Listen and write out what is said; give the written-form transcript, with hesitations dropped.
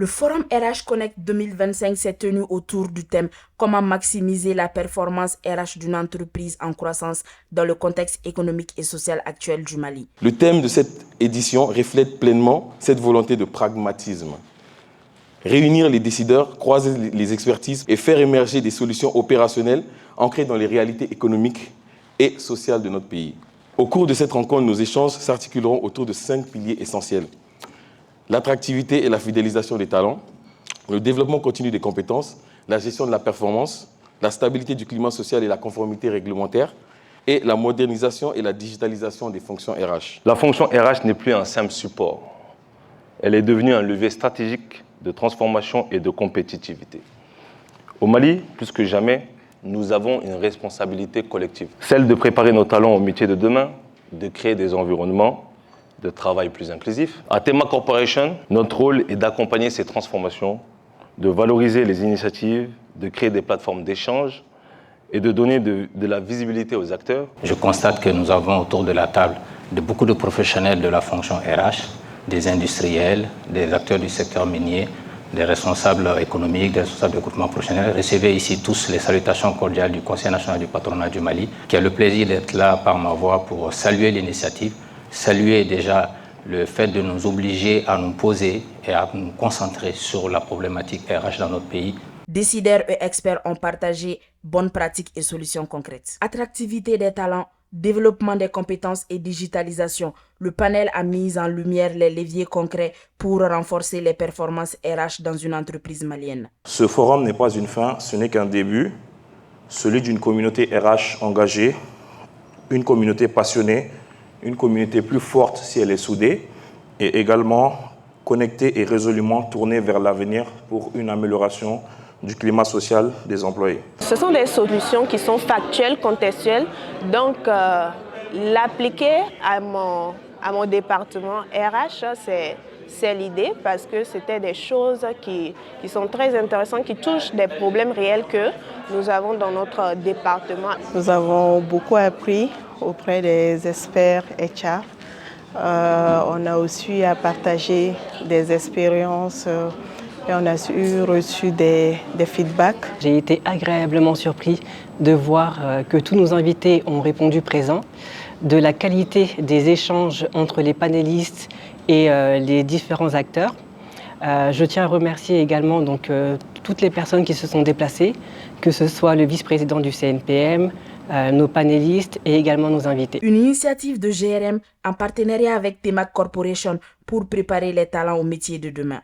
Le Forum RH Connect 2025 s'est tenu autour du thème « Comment maximiser la performance RH d'une entreprise en croissance dans le contexte économique et social actuel du Mali ». Le thème de cette édition reflète pleinement cette volonté de pragmatisme. Réunir les décideurs, croiser les expertises et faire émerger des solutions opérationnelles ancrées dans les réalités économiques et sociales de notre pays. Au cours de cette rencontre, nos échanges s'articuleront autour de 5 piliers essentiels. L'attractivité et la fidélisation des talents, le développement continu des compétences, la gestion de la performance, la stabilité du climat social et la conformité réglementaire, et la modernisation et la digitalisation des fonctions RH. La fonction RH n'est plus un simple support. Elle est devenue un levier stratégique de transformation et de compétitivité. Au Mali, plus que jamais, nous avons une responsabilité collective. Celle de préparer nos talents au métier de demain, de créer des environnements de travail plus inclusifs. À Tema Corporation, notre rôle est d'accompagner ces transformations, de valoriser les initiatives, de créer des plateformes d'échange et de donner de la visibilité aux acteurs. Je constate que nous avons autour de la table beaucoup de professionnels de la fonction RH, des industriels, des acteurs du secteur minier, des responsables économiques, des responsables de groupements professionnels. Recevez ici tous les salutations cordiales du Conseil national du patronat du Mali, qui a le plaisir d'être là par ma voix pour saluer l'initiative, saluer déjà le fait de nous obliger à nous poser et à nous concentrer sur la problématique RH dans notre pays. Décideurs et experts ont partagé bonnes pratiques et solutions concrètes. Attractivité des talents, développement des compétences et digitalisation. Le panel a mis en lumière les leviers concrets pour renforcer les performances RH dans une entreprise malienne. Ce forum n'est pas une fin, ce n'est qu'un début, celui d'une communauté RH engagée, une communauté passionnée, une communauté plus forte si elle est soudée et également connectée et résolument tournée vers l'avenir pour une amélioration du climat social des employés. Ce sont des solutions qui sont factuelles, contextuelles, donc l'appliquer à mon département RH, c'est l'idée parce que c'était des choses qui sont très intéressantes, qui touchent des problèmes réels que nous avons dans notre département. Nous avons beaucoup appris auprès des experts HR. On a aussi à partager des expériences et on a reçu des feedbacks. J'ai été agréablement surpris de voir que tous nos invités ont répondu présent, de la qualité des échanges entre les panélistes et les différents acteurs. Je tiens à remercier également toutes les personnes qui se sont déplacées, que ce soit le vice-président du CNPM, nos panélistes et également nos invités. Une initiative de GRM en partenariat avec Tema Corporation pour préparer les talents au métier de demain.